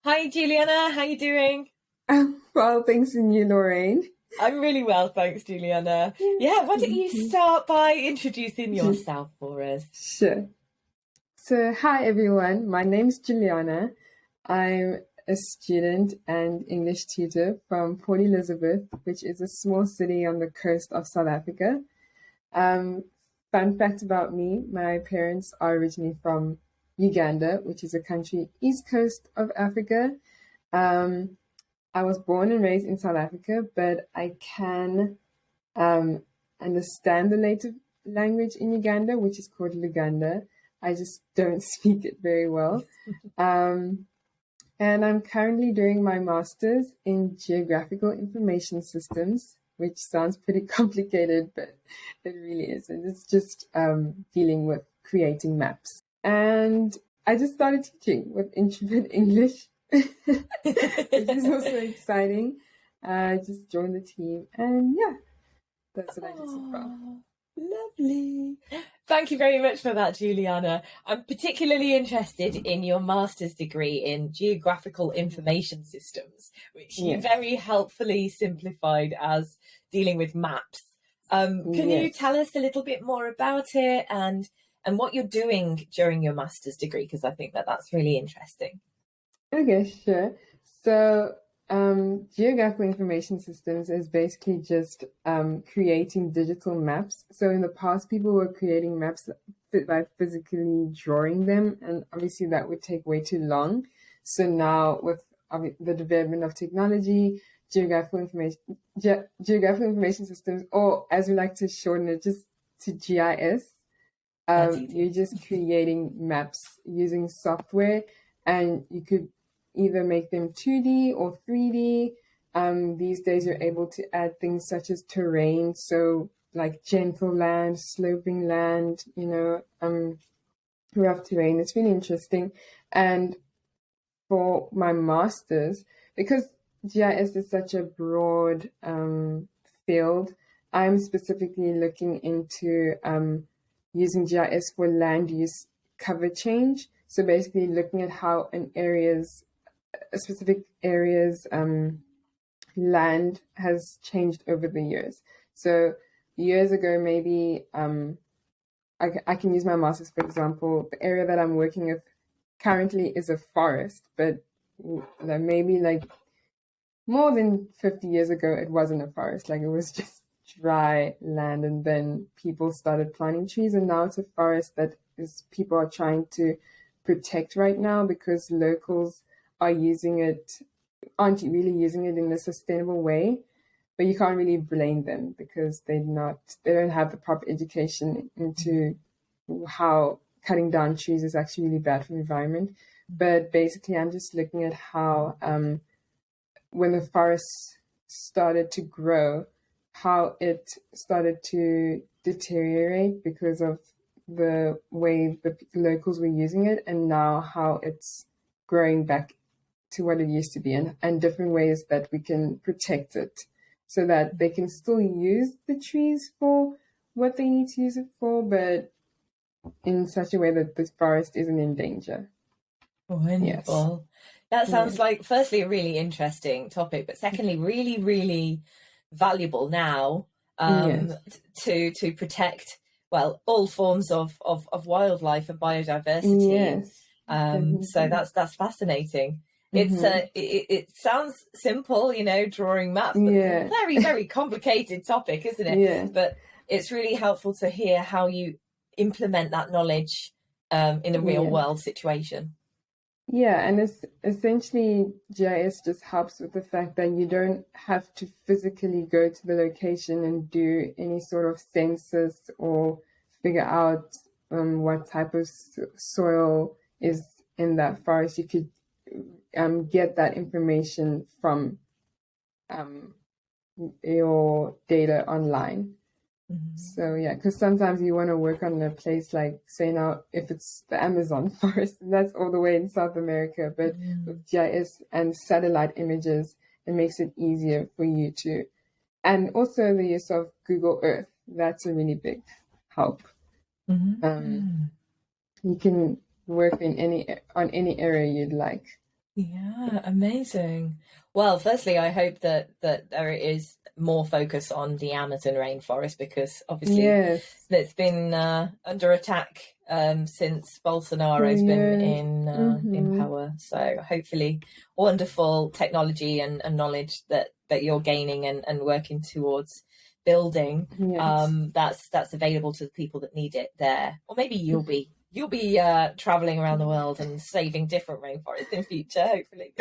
Hi, Juliana. How you doing? Well, thanks to you, Lorraine. I'm really well, thanks, Juliana. Yeah, why don't you Mhm. start by introducing yourself for us? Sure. So, hi everyone. My name's Juliana. I'm a student and English tutor from Port Elizabeth, which is a small city on the coast of South Africa. Um, Fun fact about me, my parents are originally from Uganda, which is a country east coast of Africa. Um, I was born and raised in South Africa, but I can um, understand the native language in Uganda, which is called Luganda. I just don't speak it very well. Um, and I'm currently doing my master's in geographical information systems, which sounds pretty complicated, but it really isn't. It's just dealing with creating maps. And I just started teaching with Intrepid English, which is also exciting. I just joined the team, and yeah, that's what I do so far. Oh, lovely. Thank you very much for that, Juliana. I'm particularly interested in your master's degree in geographical information systems, which you Yes, very helpfully simplified as dealing with maps. Can you yes. tell us a little bit more about it and what you're doing during your master's degree? Because I think that that's really interesting. Okay, sure. So, geographical information systems is basically just creating digital maps. So, in the past, people were creating maps by physically drawing them, and obviously that would take way too long. So now, with the development of technology, geographical information systems, or as we like to shorten it, just to GIS, That's easy. you're just creating maps using software, and you could either make them 2D or 3D. These days, you're able to add things such as terrain, so like gentle land, sloping land, rough terrain. It's really interesting. And for my master's, because GIS is such a broad field, I'm specifically looking into using GIS for land use cover change. So basically, looking at how a specific area's land has changed over the years. So years ago, maybe I can use my master's for example. The area that I'm working with currently is a forest, but maybe like more than 50 years ago, it wasn't a forest. Like it was just dry land, and then people started planting trees, and now it's a forest that is people are trying to protect right now because locals are using it, aren't really using it in a sustainable way. But you can't really blame them because they don't have the proper education into how cutting down trees is actually really bad for the environment. But basically, I'm just looking at how when the forests started to grow, how it started to deteriorate because of the way the locals were using it, and now how it's growing back to what it used to be, and different ways that we can protect it so that they can still use the trees for what they need to use it for, but in such a way that the forest isn't in danger. Yes. Wonderful. That sounds Yeah. like, firstly, a really interesting topic, but secondly, really, really valuable now Yes. to protect, well, all forms of wildlife and biodiversity. Yes. So Definitely. that's fascinating. Mm-hmm. It sounds simple, drawing maps, but it's a Yeah. very, very complicated topic, isn't it? Yeah. But it's really helpful to hear how you implement that knowledge in a real Yeah. world situation. Yeah, and it's essentially GIS just helps with the fact that you don't have to physically go to the location and do any sort of census or figure out what type of soil is in that forest. You could get that information from um, your data online. Mhm. So yeah, because sometimes you want to work on a place like, say now, if it's the Amazon forest, that's all the way in South America, but Mm. with GIS and satellite images, it makes it easier for you to, and also the use of Google Earth, that's a really big help. Um, Mhm. you can work in any on any area you'd like. Yeah, amazing. Well, firstly, I hope that there is more focus on the Amazon rainforest, because obviously Yes, it's been under attack since for Bolsonaro's been years. in Mm-hmm. power. So hopefully, wonderful technology and knowledge that you're gaining and working towards building, Yes. that's available to the people that need it there. Or maybe you'll be traveling around the world and saving different rainforests in future, hopefully.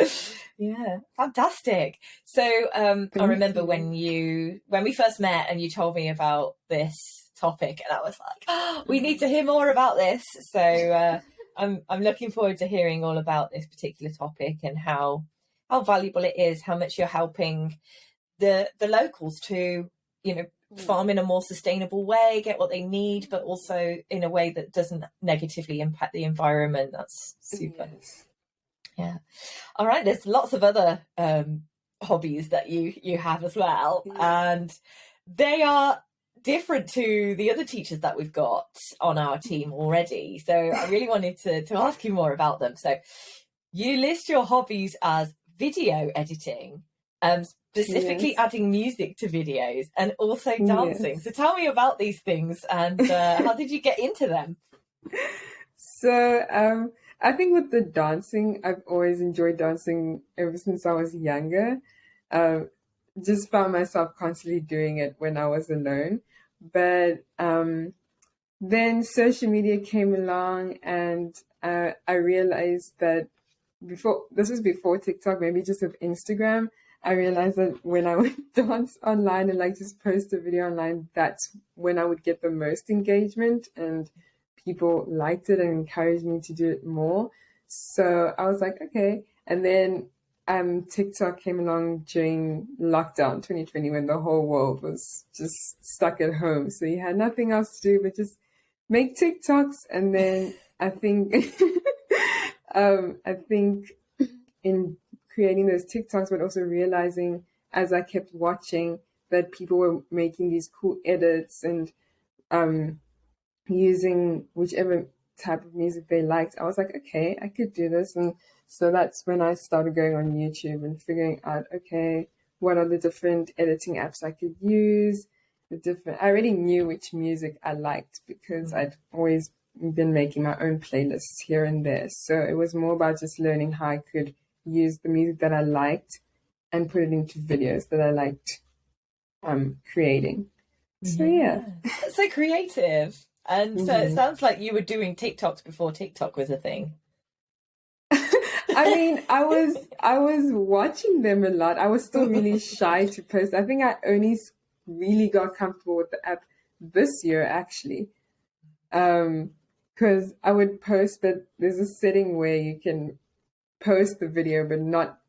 Yeah, fantastic. So I Thank remember you. when we first met and you told me about this topic, and I was like, oh, we need to hear more about this. So I'm looking forward to hearing all about this particular topic and how valuable it is, how much you're helping the locals to, farm in a more sustainable way, get what they need, but also in a way that doesn't negatively impact the environment. That's super. Yes. Yeah. All right. There's lots of other hobbies that you have as well, Yeah. and they are different to the other teachers that we've got on our team already. So I really wanted to ask you more about them. So you list your hobbies as video editing, specifically Yes. adding music to videos, and also dancing. Yes. So tell me about these things, and how did you get into them? So, I think with the dancing, I've always enjoyed dancing ever since I was younger. Um, just found myself constantly doing it when I was alone. But then social media came along, and I realized that before this was before TikTok, maybe just with Instagram, I realized that when I would dance online and like just post a video online, that's when I would get the most engagement and people liked it and encouraged me to do it more. So I was like, okay. And then TikTok came along during lockdown 2020 when the whole world was just stuck at home. So you had nothing else to do but just make TikToks. And then I think I think in creating those TikToks, but also realizing as I kept watching that people were making these cool edits and um, using whichever type of music they liked, I was like, okay, I could do this. And so that's when I started going on YouTube and figuring out, okay, what are the different editing apps I could use? I already knew which music I liked because I'd always been making my own playlists here and there. So it was more about just learning how I could use the music that I liked and put it into videos that I liked creating. So yeah. Yeah, that's so creative. And so it Mhm. sounds like you were doing TikToks before TikTok was a thing. I mean, I was watching them a lot. I was still really shy to post. I think I only really got comfortable with the app this year actually. Because I would post, but there's a setting where you can post the video, but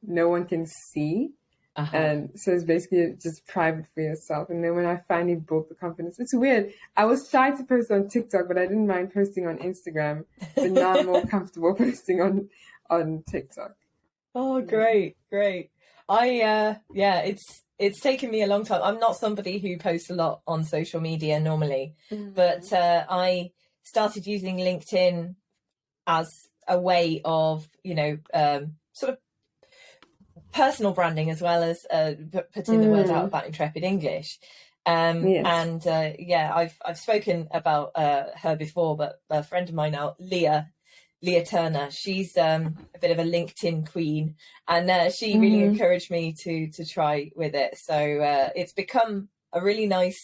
no one can see. Uh-huh. And so it's basically just private for yourself. And then when I finally built the confidence, it's weird. I was shy to post on TikTok, but I didn't mind posting on Instagram. But now I'm more comfortable posting on TikTok. Oh, Yeah. great, great. Yeah, it's taken me a long time. I'm not somebody who posts a lot on social media normally, but Mhm. I started using LinkedIn as a way of, sort of personal branding, as well as putting the word out Mm. about Intrepid English. Yes. And yeah, I've spoken about her before, but a friend of mine now, Leah Turner, she's a bit of a LinkedIn queen, and she really Hmm. encouraged me to try with it. So it's become a really nice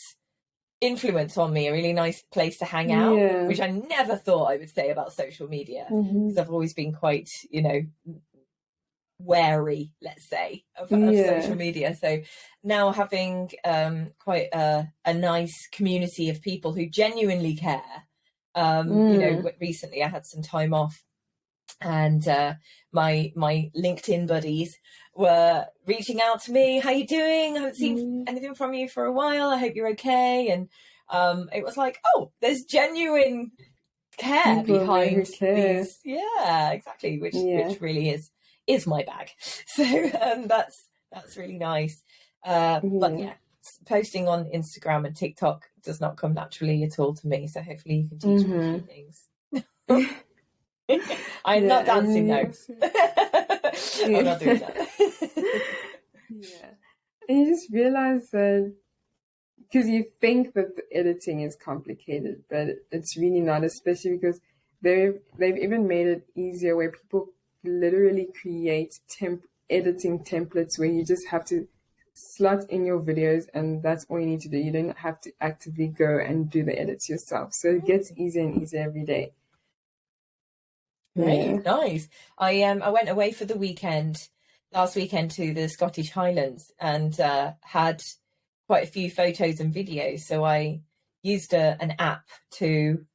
influence on me, a really nice place to hang out, Yeah. which I never thought I would say about social media, Hmm. because I've always been quite, wary, let's say, of social Yeah. media. So now having quite a nice community of people who genuinely care. Mm. Recently I had some time off, and my LinkedIn buddies were reaching out to me. How you doing? I haven't seen Mm. anything from you for a while. I hope you're okay. And it was like, oh, there's genuine care People there who behind care. these. Yeah, exactly, Yeah. which really is my bag. So that's really nice. But Yeah. yeah, posting on Instagram and TikTok does not come naturally at all to me, so hopefully you can teach me a few Hmm. things. I'm not Yeah. And dancing then you though. also I'm not doing that. Yeah. And you just realize that because you think that the editing is complicated, but it's really not, especially because they've even made it easier where people literally create editing templates where you just have to slot in your videos and that's all you need to do. You don't have to actively go and do the edits yourself. So it gets easier and easier every day. Great, nice. I went away for the weekend last weekend to the Scottish Highlands and had quite a few photos and videos. So I used an app to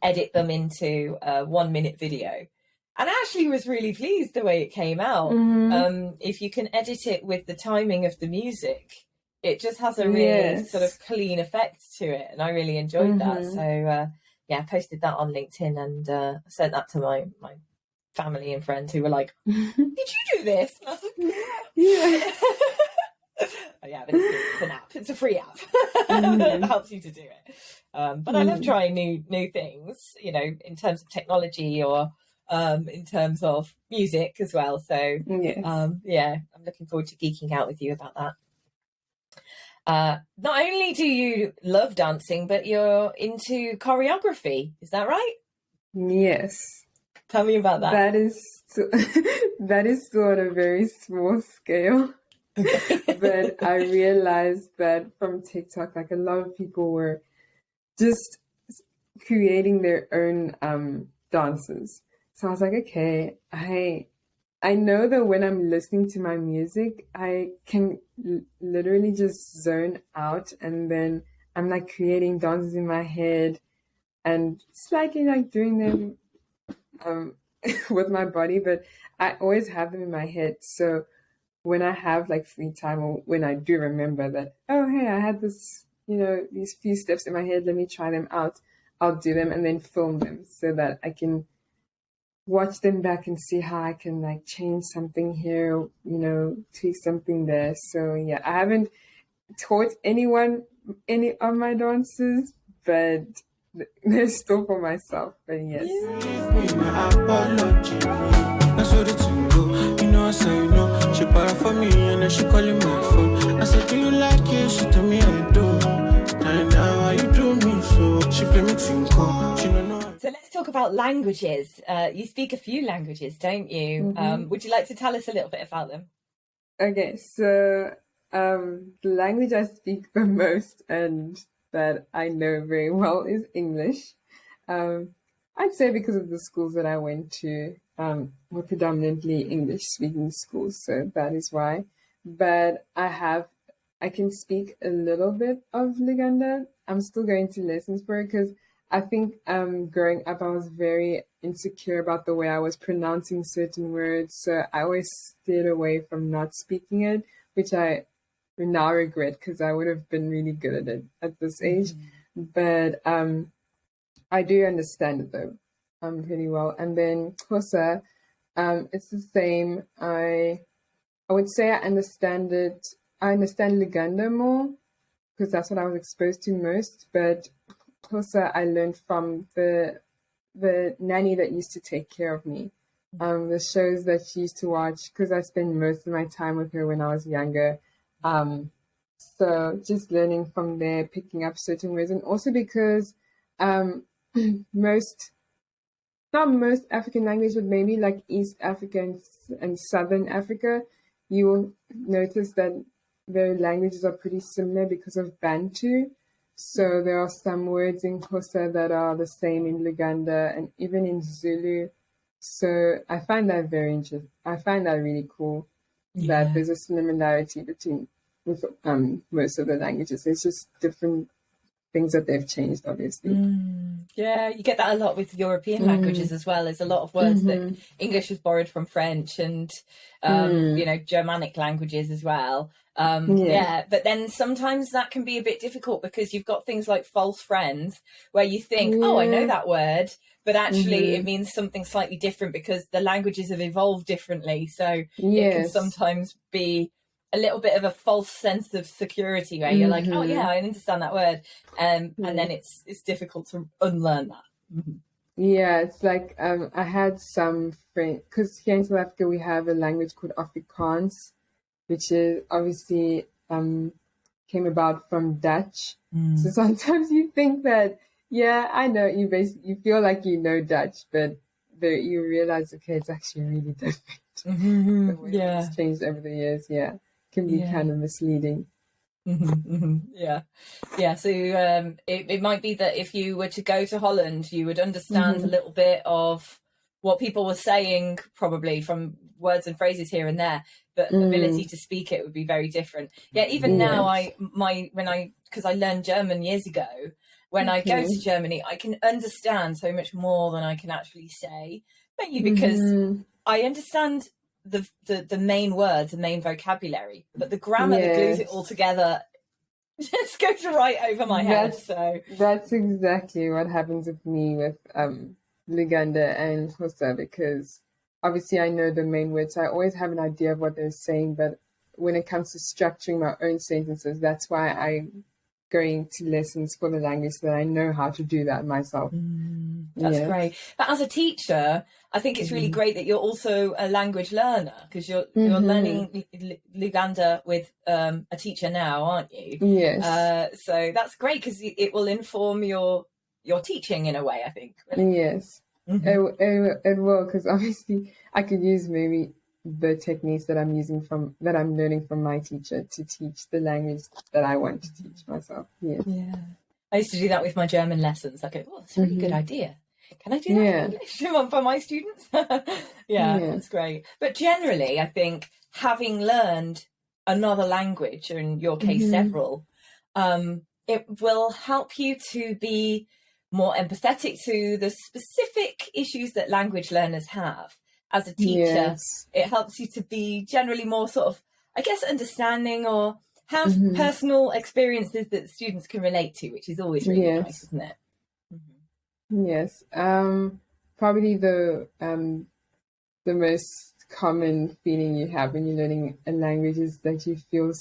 edit them into a 1-minute video. And I actually was really pleased the way it came out. If you can edit it with the timing of the music, it just has a really sort of clean effect to it. And I really enjoyed that. So yeah, I posted that on LinkedIn and sent that to my family and friends who were like, did you do this? And I was like, yeah. Oh, yeah, but it's an app. It's a free app that helps you to do it. But I love trying new things, you know, in terms of technology or in terms of music as well. So yeah, I'm looking forward to geeking out with you about that. Not only do you love dancing, but you're into choreography. Is that right? Yes. Tell me about that. That is still on a very small scale. But I realized that from TikTok, like a lot of people were just creating their own dances. So I was like, okay, I know that when I'm listening to my music, I can literally just zone out, and then I'm like creating dances in my head and slightly like doing them with my body, but I always have them in my head. So when I have like free time, or when I do remember that, oh, hey, I had this, you know, these few steps in my head, let me try them out, I'll do them and then film them so that I can watch them back and see how I can like change something here, you know, tweak something there. So yeah, I haven't taught anyone any of my dances, but they're still for myself. But yes. Give me my apology. That's what it's go. You know, I say, you know, she para for me and then she calling my phone. I said, do you like it? She told me I do. And now why you do me so? She play me tinko. She don't know. So let's talk about languages. You speak a few languages, don't you? Would you like to tell us a little bit about them? Okay, so the language I speak the most and that I know very well is English. I'd say because of the schools that I went to were predominantly English-speaking schools, so that is why. But I can speak a little bit of Luganda. I'm still going to lessons for it because I think growing up I was very insecure about the way I was pronouncing certain words, so I always steered away from not speaking it, which I now regret because I would have been really good at it at this age. But I do understand it though pretty well. And then Xhosa, it's the same. I would say I understand it. I understand Luganda more because that's what I was exposed to most. But Xhosa I learned from the nanny that used to take care of me. The shows that she used to watch because I spent most of my time with her when I was younger. So just learning from there, picking up certain words, and also because not most African languages, but maybe like East Africa and Southern Africa, you will notice that their languages are pretty similar because of Bantu. So there are some words in Xhosa that are the same in Luganda and even in Zulu. So I find that very interesting. I find that really cool that there's a similarity between with most of the languages. It's just different things that they've changed, obviously. Yeah, you get that a lot with European languages as well. There's a lot of words that English was borrowed from French and, you know, Germanic languages as well. But then sometimes that can be a bit difficult because you've got things like false friends where you think, oh, I know that word, but actually it means something slightly different because the languages have evolved differently. So it can sometimes be a little bit of a false sense of security where you're like, oh yeah, I understand that word, and then it's difficult to unlearn that. Yeah, it's like I had some friend because here in South Africa we have a language called Afrikaans, which is obviously came about from Dutch. So sometimes you think that, yeah, I know you basically you feel like you know Dutch, but you realize, okay, it's actually really different. The way that Yeah, it's changed over the years, yeah, can be yeah. kind of misleading. Yeah, yeah. So it might be that if you were to go to Holland, you would understand a Hmm. little bit of what people were saying, probably from words and phrases here and there, but ability Mm, to speak it would be very different. Yeah, even now, yes. because I learned German years ago, when I go to Okay. Germany, I can understand so much more than I can actually say. Mainly because Hmm. I understand the main words, the main vocabulary, but the grammar that glues it all Yes. together just goes right over my head. That's So that's exactly what happens with me with Luganda and Hausa because obviously I know the main words. So I always have an idea of what they're saying, but when it comes to structuring my own sentences, that's why I'm going to lessons for the language so that I know how to do that myself. that's Yes. great. But as a teacher, I think it's really Mm-hmm. great that you're also a language learner because you're Mm-hmm. learning Luganda with a teacher now, aren't you? Yes. So that's great because it will inform your teaching in a way, I think. Yes. Hmm. It will, because obviously I could use maybe the techniques that I'm using from that I'm learning from my teacher to teach the language that I want to teach myself. Yes. Yeah. I used to do that with my German lessons. I go, oh, that's a really good Mm-hmm. idea. Can I do that in Yeah. English for my students? Yeah, Yeah. that's great. But generally, I think having learned another language, or in your case, Mm-hmm. several, it will help you to be more empathetic to the specific issues that language learners have. As a teacher, Yes. it helps you to be generally more sort of, I guess, understanding or have Mm-hmm. personal experiences that students can relate to, which is always really nice, Yes. isn't it? Yes. Probably the most common feeling you have when you're learning a language is that you feel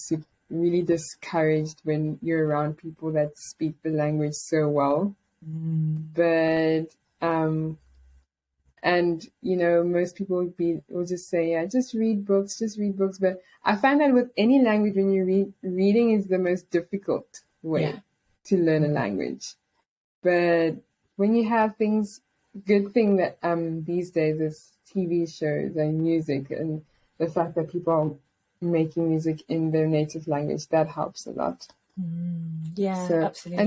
really discouraged when you're around people that speak the language so well. Mm. But um, and most people will just say, yeah, just read books. But I find that with any language, when you reading is the most difficult Yeah. way to learn a Mm. language. But when you have things, good thing that these days is TV shows and music, and the fact that people are making music in their native language, that helps a lot. Yeah, So absolutely.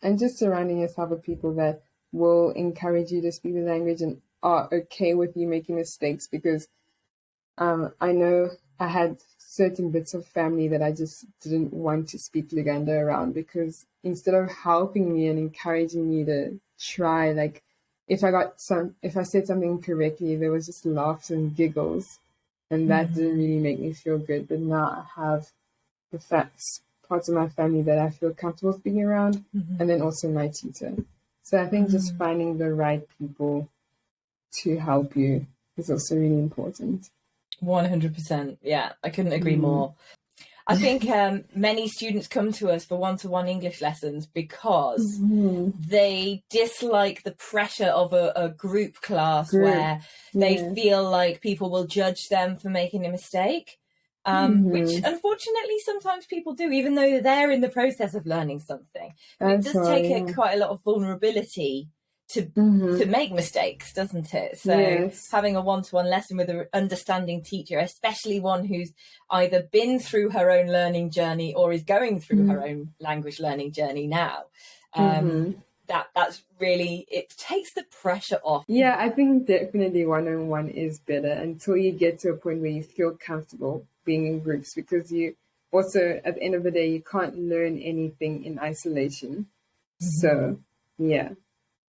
and just surrounding yourself with people that will encourage you to speak the language and are okay with you making mistakes, because I know I had certain bits of family that I just didn't want to speak Luganda around, because instead of helping me and encouraging me to try, like if I said something incorrectly, there was just laughs and giggles, and that didn't Mm. really make me feel good. But now I have the facts, parts of my family that I feel comfortable speaking around, and then also my tutor. So I think just Mm. finding the right people to help you is also really important. 100%. Yeah, I couldn't agree Mm. more. I think many students come to us for one-to-one English lessons because Mhm. they dislike the pressure of a group class Group. where they Yeah. feel like people will judge them for making a mistake. Which Hmm. unfortunately sometimes people do, even though they're in the process of learning something. But it That's does why, take yeah. quite a lot of vulnerability to Hmm. make mistakes, doesn't it? So Yes. having a one-to-one lesson with an understanding teacher, especially one who's either been through her own learning journey or is going through her own language learning journey now, um, Hmm. that's really, it takes the pressure off. Yeah, I think definitely one-on-one is better until you get to a point where you feel comfortable being in groups, because you also, at the end of the day, you can't learn anything in isolation. So, yeah,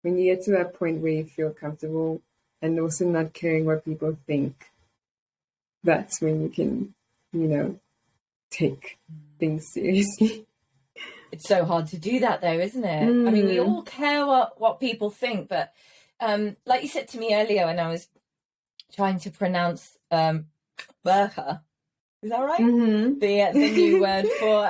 when you get to that point where you feel comfortable and also not caring what people think, that's when you can, you know, take things seriously. It's so hard to do that though, isn't it? I mean, we Mm. all care what people think, but like you said to me earlier when I was trying to pronounce Berger, Is that right? Mm-hmm. The new word for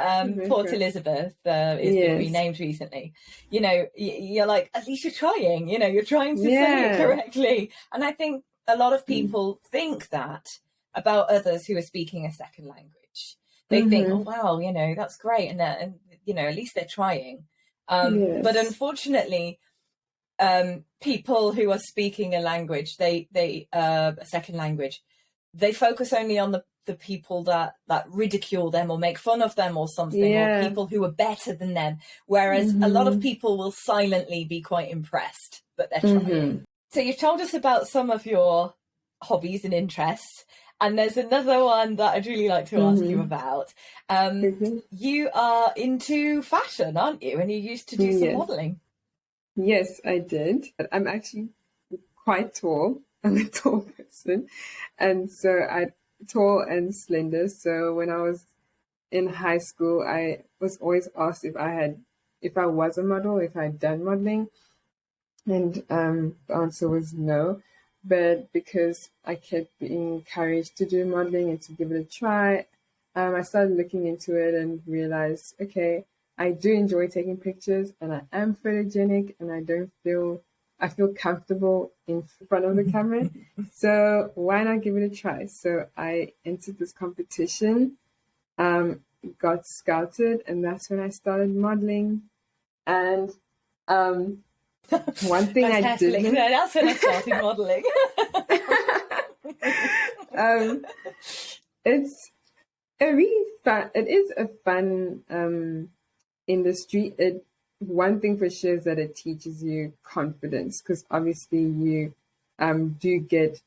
Port Right. Elizabeth is been Yes. renamed recently. You know, you're like, at least you're trying. You know, you're trying to say it Yeah. correctly. And I think a lot of people think that about others who are speaking a second language. They think, oh wow, you know, that's great, and you know, at least they're trying. But Yes. unfortunately, people who are speaking a language, they a second language, they focus only on the people that ridicule them or make fun of them or something, or Yeah. people who are better than them. Whereas a lot of people will silently be quite impressed that they're trying. So you've told us about some of your hobbies and interests, and there's another one that I'd really like to ask you about. You are into fashion, aren't you? And you used to do some Yes. modelling. Yes, I did. I'm actually quite tall. I'm a tall person. And so I'm tall and slender. So when I was in high school, I was always asked if I was a model, if I'd done modeling. And the answer was no. But because I kept being encouraged to do modeling and to give it a try, I started looking into it and realized, okay, I do enjoy taking pictures and I am photogenic and I feel comfortable in front of the camera. So why not give it a try? So I entered this competition, got scouted, and that's when I started modeling. And one thing I didn't. No, that's when I started modelling. It's a really fun. It is a fun industry. One thing for sure is that it teaches you confidence, because obviously you do get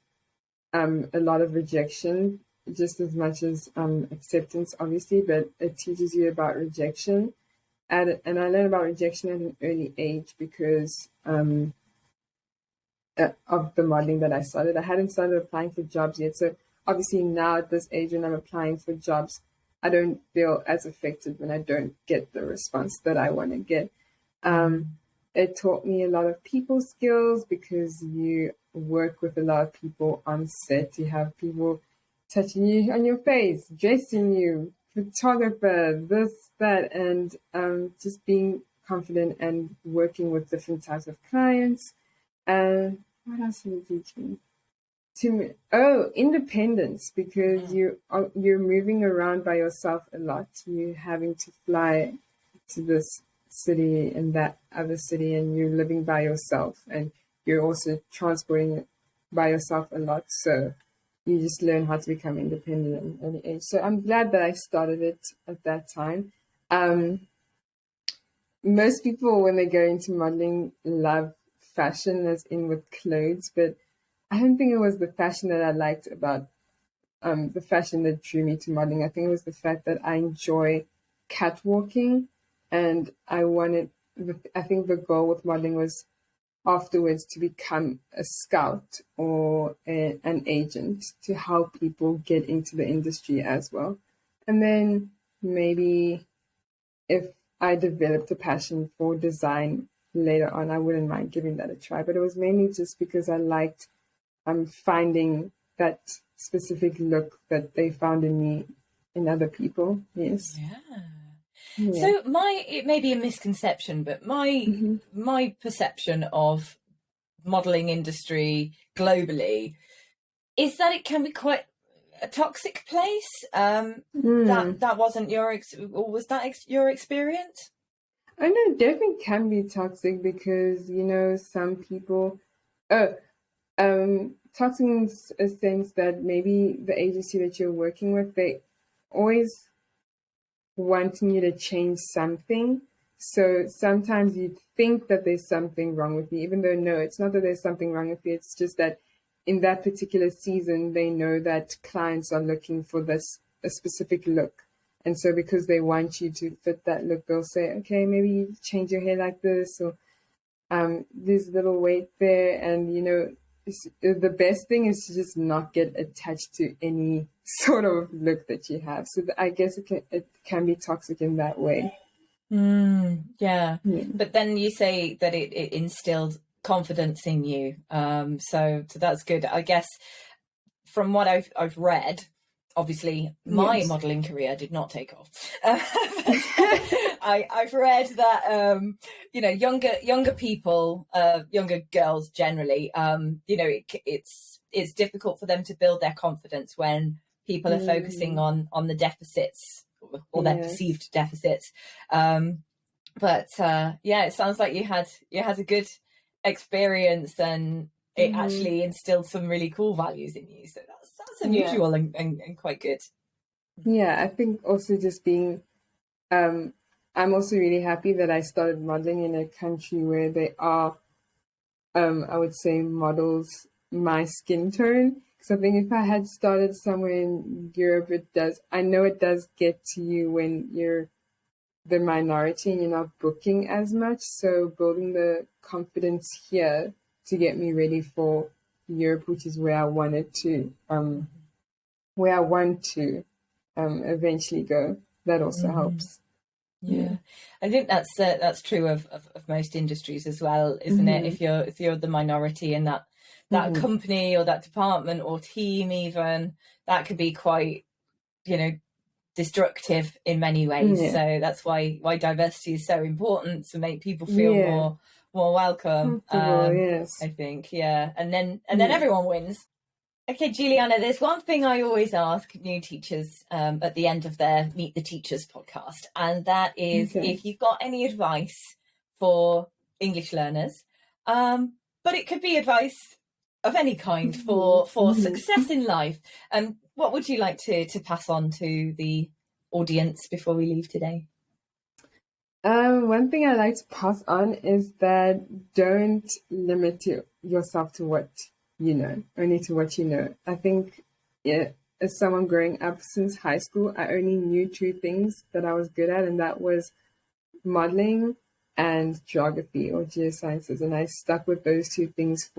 a lot of rejection just as much as acceptance, obviously, but it teaches you about rejection. And I learned about rejection at an early age because of the modeling that I started. I hadn't started applying for jobs yet. So obviously now at this age when I'm applying for jobs, I don't feel as affected when I don't get the response that I want to get. It taught me a lot of people skills because you work with a lot of people on set. You have people touching you on your face, dressing you, photographer, this, that, and just being confident and working with different types of clients. And what else did it teach me? Independence, because you're moving around by yourself a lot. You're having to fly to this city and that other city, and you're living by yourself, and you're also transporting by yourself a lot. So you just learn how to become independent at an early age. So I'm glad that I started it at that time. Most people, when they go into modeling, love fashion, as in with clothes, but I don't think it was the fashion that I liked about the fashion that drew me to modeling. I think it was the fact that I enjoy catwalking, and I think the goal with modeling was afterwards to become a scout or an agent to help people get into the industry as well. And then maybe if I developed a passion for design later on, I wouldn't mind giving that a try. But it was mainly just because I liked finding that specific look that they found in me in other people. Yes. Yeah. So it may be a misconception, but my perception of modelling industry globally is that it can be quite a toxic place. That wasn't your or was that your experience? I know it definitely can be toxic because some people toxic in a sense that maybe the agency that you're working with, they always wanting you to change something. So sometimes you think that there's something wrong with you, even though no, it's not that there's something wrong with you. It's just that in that particular season, they know that clients are looking for a specific look. And so because they want you to fit that look, they'll say, okay, maybe you change your hair like this, or there's a little weight there. And, the best thing is to just not get attached to any sort of look that you have. So I guess it can be toxic in that way. Yeah. But then you say that it instilled confidence in you. So that's good. I guess from what I've read, obviously my Yes. modelling career did not take off. I've read that younger people, younger girls generally, it's difficult for them to build their confidence when people are focusing on the deficits or their Yes. perceived deficits. But it sounds like you had a good experience, and it actually instilled some really cool values in you. So that's unusual and quite good. Yeah, I think also just being, I'm also really happy that I started modeling in a country where they are, I would say, models my skin tone. Because I think if I had started somewhere in Europe, I know it does get to you when you're the minority and you're not booking as much. So building the confidence here to get me ready for Europe, which is where I wanted to, eventually go. That also helps. Yeah, I think that's true of most industries as well, isn't it? If you're the minority in that company or that department or team, even that could be quite, destructive in many ways. Yeah. So that's why diversity is so important, to make people feel more welcome. Yes. I think, and then everyone wins. Okay, Juliana, there's one thing I always ask new teachers at the end of their Meet the Teachers podcast, and that is if you've got any advice for English learners, but it could be advice of any kind for success in life. What would you like to pass on to the audience before we leave today? One thing I like to pass on is that don't limit yourself to what you know, only to what you know. I think, as someone growing up since high school, I only knew two things that I was good at, and that was modeling and geography or geosciences. And I stuck with those two things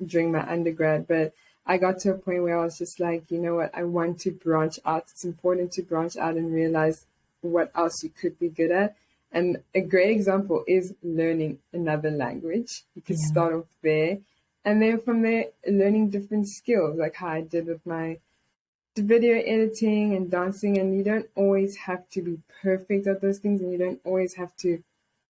during my undergrad. But I got to a point where I was just like, you know what, I want to branch out. It's important to branch out and realize what else you could be good at. And a great example is learning another language. You could start off there. And then from there, learning different skills, like how I did with my video editing and dancing. And you don't always have to be perfect at those things, and you don't always have to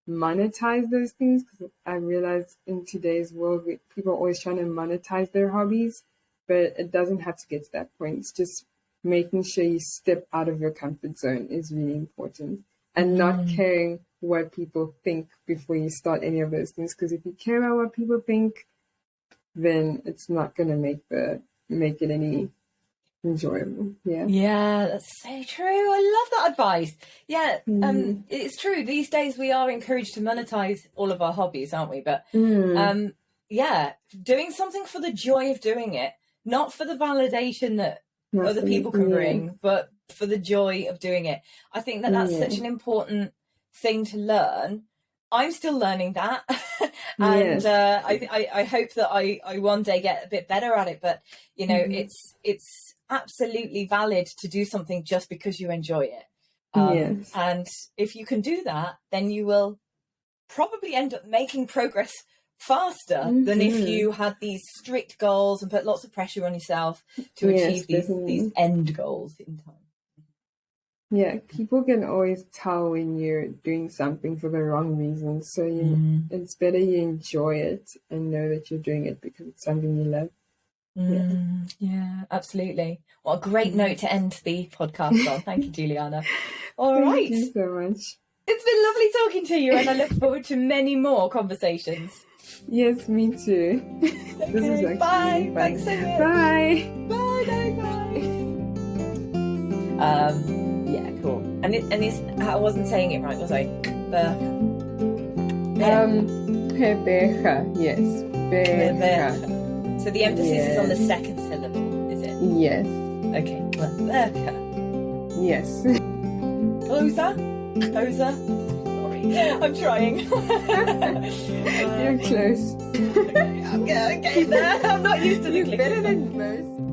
monetize those things. Because I realize in today's world, people are always trying to monetize their hobbies, but it doesn't have to get to that point. It's just making sure you step out of your comfort zone is really important, and not caring what people think before you start any of those things. Because if you care about what people think, then it's not going to make it any enjoyable. Yeah, that's so true. I love that advice. It's true. These days we are encouraged to monetize all of our hobbies, aren't we? But doing something for the joy of doing it, not for the validation that other people can bring, but for the joy of doing it. I think that's such an important thing to learn. I'm still learning that. And I hope that I one day get a bit better at it. But, it's absolutely valid to do something just because you enjoy it. And if you can do that, then you will probably end up making progress faster than if you had these strict goals and put lots of pressure on yourself to achieve these end goals in time. Yeah, people can always tell when you're doing something for the wrong reasons. So it's better you enjoy it and know that you're doing it because it's something you love. Yeah, absolutely. What a great note to end the podcast on. Thank you, Juliana. All right. Thank you so much. It's been lovely talking to you, and I look forward to many more conversations. Yes, me too. This was actually bye. fun. Thanks so much. Bye. Bye. Yeah, cool. And I wasn't saying it right, was I? Bebeja, yes. Bebeja. So the emphasis is on the second syllable, is it? Yes. Okay. Bebeja. Yes. Closer. Sorry, I'm trying. You're close. I'm getting there. I'm not used to the You're clicking. better than most.